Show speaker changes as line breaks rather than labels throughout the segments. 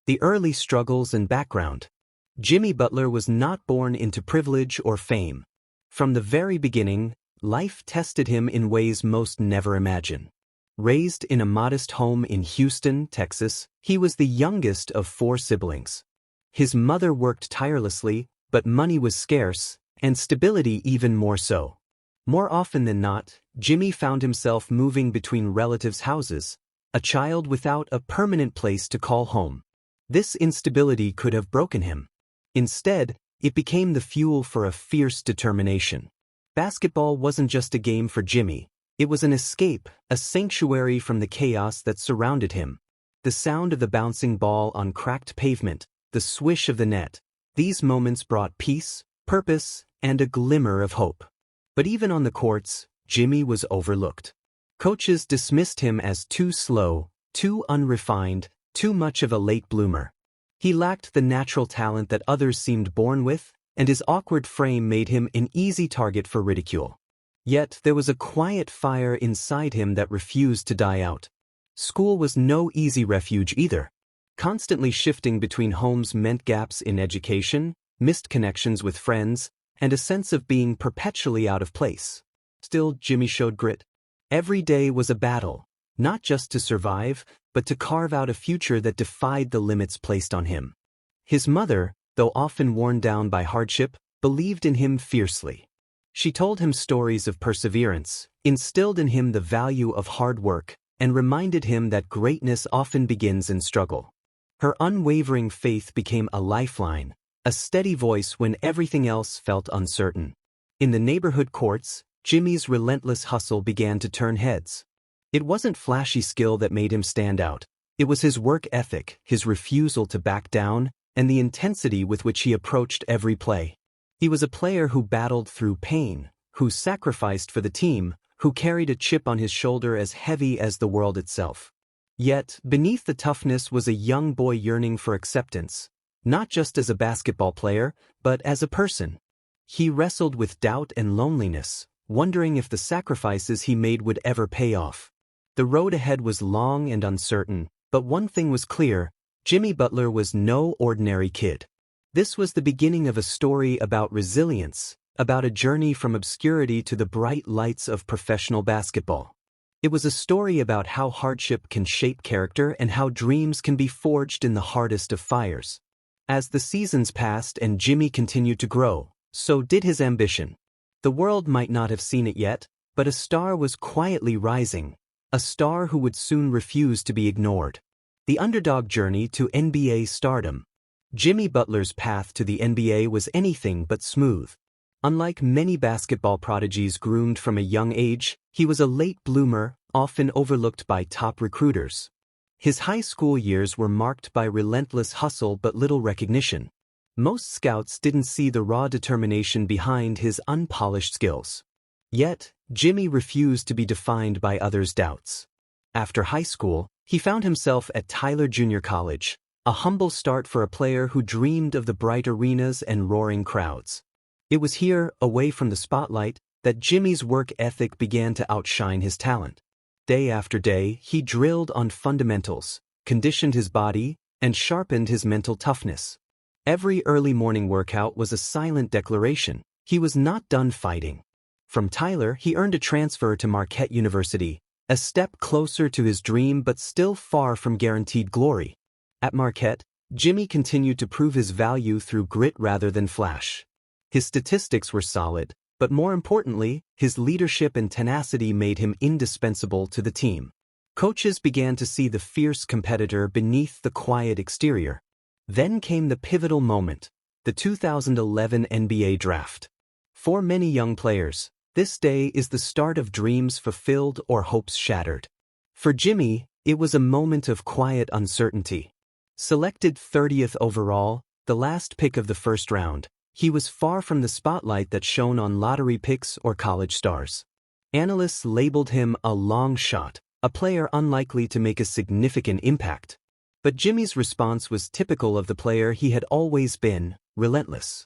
The early struggles and background. Jimmy Butler was not born into privilege or fame. From the very beginning, life tested him in ways most never imagine. Raised in a modest home in Houston, Texas, he was the youngest of 4 siblings. His mother worked tirelessly, but money was scarce, and stability even more so. More often than not, Jimmy found himself moving between relatives' houses, a child without a permanent place to call home. This instability could have broken him. Instead, it became the fuel for a fierce determination. Basketball wasn't just a game for Jimmy. It was an escape, a sanctuary from the chaos that surrounded him. The sound of the bouncing ball on cracked pavement, the swish of the net, these moments brought peace, purpose, and a glimmer of hope. But even on the courts, Jimmy was overlooked. Coaches dismissed him as too slow, too unrefined, too much of a late bloomer. He lacked the natural talent that others seemed born with, and his awkward frame made him an easy target for ridicule. Yet there was a quiet fire inside him that refused to die out. School was no easy refuge either. Constantly shifting between homes meant gaps in education, missed connections with friends, and a sense of being perpetually out of place. Still, Jimmy showed grit. Every day was a battle, not just to survive, but to carve out a future that defied the limits placed on him. His mother, though often worn down by hardship, believed in him fiercely. She told him stories of perseverance, instilled in him the value of hard work, and reminded him that greatness often begins in struggle. Her unwavering faith became a lifeline, a steady voice when everything else felt uncertain. In the neighborhood courts, Jimmy's relentless hustle began to turn heads. It wasn't flashy skill that made him stand out. It was his work ethic, his refusal to back down, and the intensity with which he approached every play. He was a player who battled through pain, who sacrificed for the team, who carried a chip on his shoulder as heavy as the world itself. Yet, beneath the toughness was a young boy yearning for acceptance, not just as a basketball player, but as a person. He wrestled with doubt and loneliness, wondering if the sacrifices he made would ever pay off. The road ahead was long and uncertain, but one thing was clear: Jimmy Butler was no ordinary kid. This was the beginning of a story about resilience, about a journey from obscurity to the bright lights of professional basketball. It was a story about how hardship can shape character and how dreams can be forged in the hardest of fires. As the seasons passed and Jimmy continued to grow, so did his ambition. The world might not have seen it yet, but a star was quietly rising, a star who would soon refuse to be ignored. The underdog journey to NBA stardom. Jimmy Butler's path to the NBA was anything but smooth. Unlike many basketball prodigies groomed from a young age, he was a late bloomer, often overlooked by top recruiters. His high school years were marked by relentless hustle but little recognition. Most scouts didn't see the raw determination behind his unpolished skills. Yet, Jimmy refused to be defined by others' doubts. After high school, he found himself at Tyler Junior College, a humble start for a player who dreamed of the bright arenas and roaring crowds. It was here, away from the spotlight, that Jimmy's work ethic began to outshine his talent. Day after day, he drilled on fundamentals, conditioned his body, and sharpened his mental toughness. Every early morning workout was a silent declaration: he was not done fighting. From Tyler, he earned a transfer to Marquette University, a step closer to his dream but still far from guaranteed glory. At Marquette, Jimmy continued to prove his value through grit rather than flash. His statistics were solid, but more importantly, his leadership and tenacity made him indispensable to the team. Coaches began to see the fierce competitor beneath the quiet exterior. Then came the pivotal moment, the 2011 NBA draft. For many young players, this day is the start of dreams fulfilled or hopes shattered. For Jimmy, it was a moment of quiet uncertainty. Selected 30th overall, the last pick of the first round, he was far from the spotlight that shone on lottery picks or college stars. Analysts labeled him a long shot, a player unlikely to make a significant impact. But Jimmy's response was typical of the player he had always been: relentless.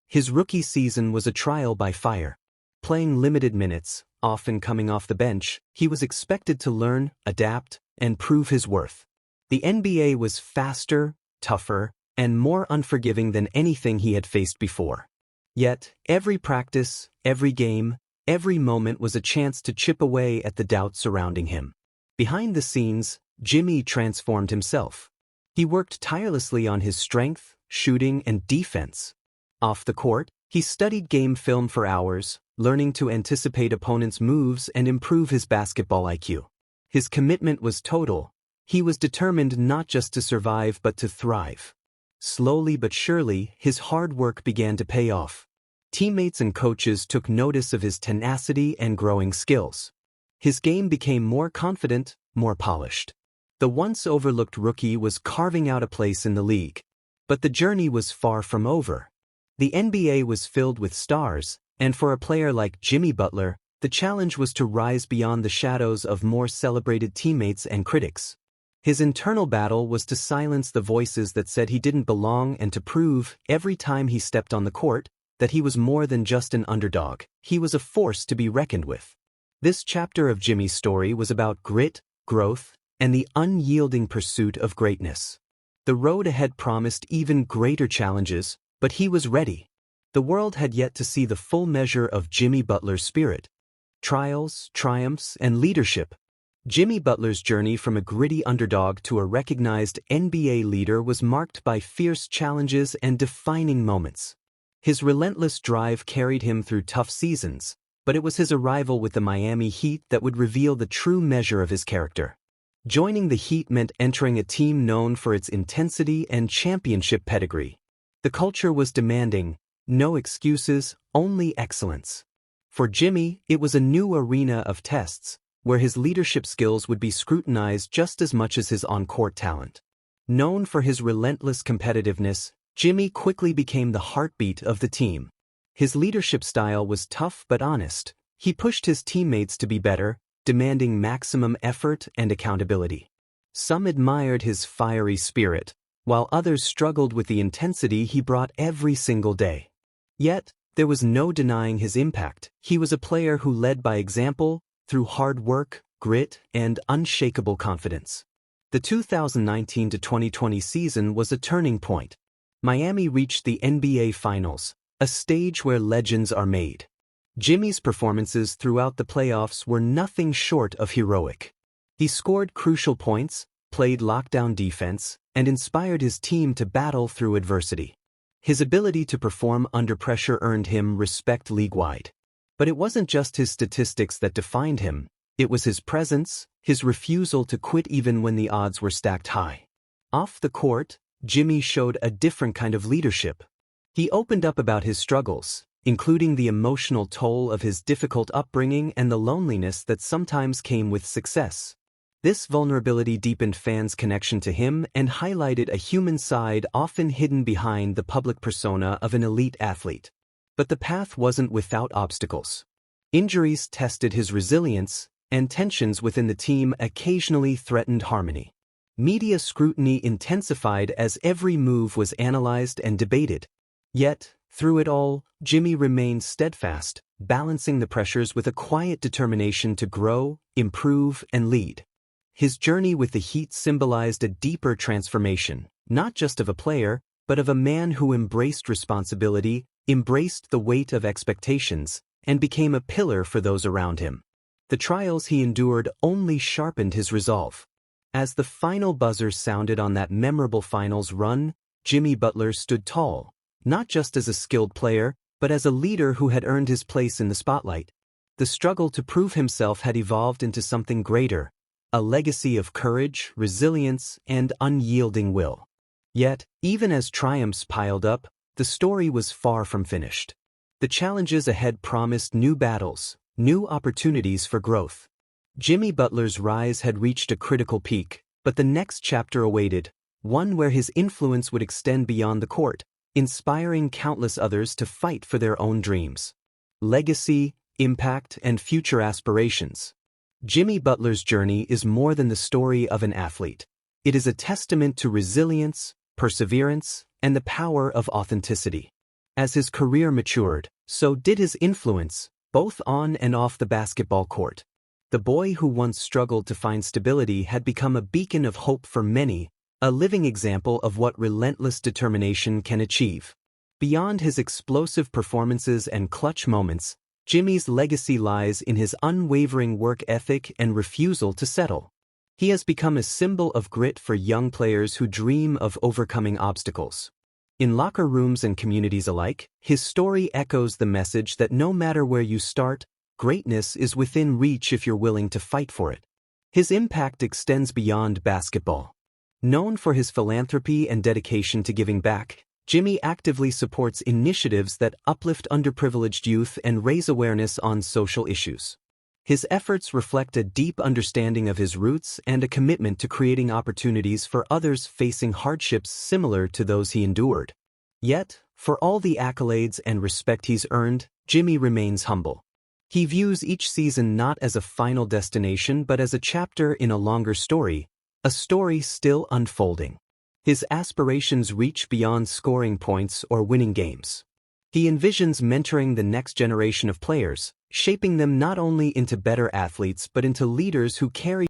His rookie season was a trial by fire. Playing limited minutes, often coming off the bench, he was expected to learn, adapt, and prove his worth. The NBA was faster, tougher, and more unforgiving than anything he had faced before. Yet, every practice, every game, every moment was a chance to chip away at the doubt surrounding him. Behind the scenes, Jimmy transformed himself. He worked tirelessly on his strength, shooting, and defense. Off the court, he studied game film for hours, learning to anticipate opponents' moves and improve his basketball IQ. His commitment was total. He was determined not just to survive but to thrive. Slowly but surely, his hard work began to pay off. Teammates and coaches took notice of his tenacity and growing skills. His game became more confident, more polished. The once overlooked rookie was carving out a place in the league. But the journey was far from over. The NBA was filled with stars, and for a player like Jimmy Butler, the challenge was to rise beyond the shadows of more celebrated teammates and critics. His internal battle was to silence the voices that said he didn't belong and to prove, every time he stepped on the court, that he was more than just an underdog. He was a force to be reckoned with. This chapter of Jimmy's story was about grit, growth, and the unyielding pursuit of greatness. The road ahead promised even greater challenges, but he was ready. The world had yet to see the full measure of Jimmy Butler's spirit. Trials, triumphs, and leadership. Jimmy Butler's journey from a gritty underdog to a recognized NBA leader was marked by fierce challenges and defining moments. His relentless drive carried him through tough seasons, but it was his arrival with the Miami Heat that would reveal the true measure of his character. Joining the Heat meant entering a team known for its intensity and championship pedigree. The culture was demanding, no excuses, only excellence. For Jimmy, it was a new arena of tests, where his leadership skills would be scrutinized just as much as his on-court talent. Known for his relentless competitiveness, Jimmy quickly became the heartbeat of the team. His leadership style was tough but honest. He pushed his teammates to be better, demanding maximum effort and accountability. Some admired his fiery spirit, while others struggled with the intensity he brought every single day. Yet, there was no denying his impact. He was a player who led by example, through hard work, grit, and unshakable confidence. The 2019-2020 season was a turning point. Miami reached the NBA Finals, a stage where legends are made. Jimmy's performances throughout the playoffs were nothing short of heroic. He scored crucial points, played lockdown defense, and inspired his team to battle through adversity. His ability to perform under pressure earned him respect league-wide. But it wasn't just his statistics that defined him, it was his presence, his refusal to quit even when the odds were stacked high. Off the court, Jimmy showed a different kind of leadership. He opened up about his struggles, including the emotional toll of his difficult upbringing and the loneliness that sometimes came with success. This vulnerability deepened fans' connection to him and highlighted a human side often hidden behind the public persona of an elite athlete. But the path wasn't without obstacles. Injuries tested his resilience, and tensions within the team occasionally threatened harmony. Media scrutiny intensified as every move was analyzed and debated. Yet, through it all, Jimmy remained steadfast, balancing the pressures with a quiet determination to grow, improve, and lead. His journey with the Heat symbolized a deeper transformation, not just of a player, but of a man who embraced responsibility, embraced the weight of expectations, and became a pillar for those around him. The trials he endured only sharpened his resolve. As the final buzzer sounded on that memorable finals run, Jimmy Butler stood tall, not just as a skilled player, but as a leader who had earned his place in the spotlight. The struggle to prove himself had evolved into something greater, a legacy of courage, resilience, and unyielding will. Yet, even as triumphs piled up, the story was far from finished. The challenges ahead promised new battles, new opportunities for growth. Jimmy Butler's rise had reached a critical peak, but the next chapter awaited, one where his influence would extend beyond the court, inspiring countless others to fight for their own dreams. Legacy, impact, and future aspirations. Jimmy Butler's journey is more than the story of an athlete. It is a testament to resilience, perseverance, and the power of authenticity. As his career matured, so did his influence, both on and off the basketball court. The boy who once struggled to find stability had become a beacon of hope for many, a living example of what relentless determination can achieve. Beyond his explosive performances and clutch moments, Jimmy's legacy lies in his unwavering work ethic and refusal to settle. He has become a symbol of grit for young players who dream of overcoming obstacles. In locker rooms and communities alike, his story echoes the message that no matter where you start, greatness is within reach if you're willing to fight for it. His impact extends beyond basketball. Known for his philanthropy and dedication to giving back, Jimmy actively supports initiatives that uplift underprivileged youth and raise awareness on social issues. His efforts reflect a deep understanding of his roots and a commitment to creating opportunities for others facing hardships similar to those he endured. Yet, for all the accolades and respect he's earned, Jimmy remains humble. He views each season not as a final destination but as a chapter in a longer story, a story still unfolding. His aspirations reach beyond scoring points or winning games. He envisions mentoring the next generation of players, shaping them not only into better athletes but into leaders who carry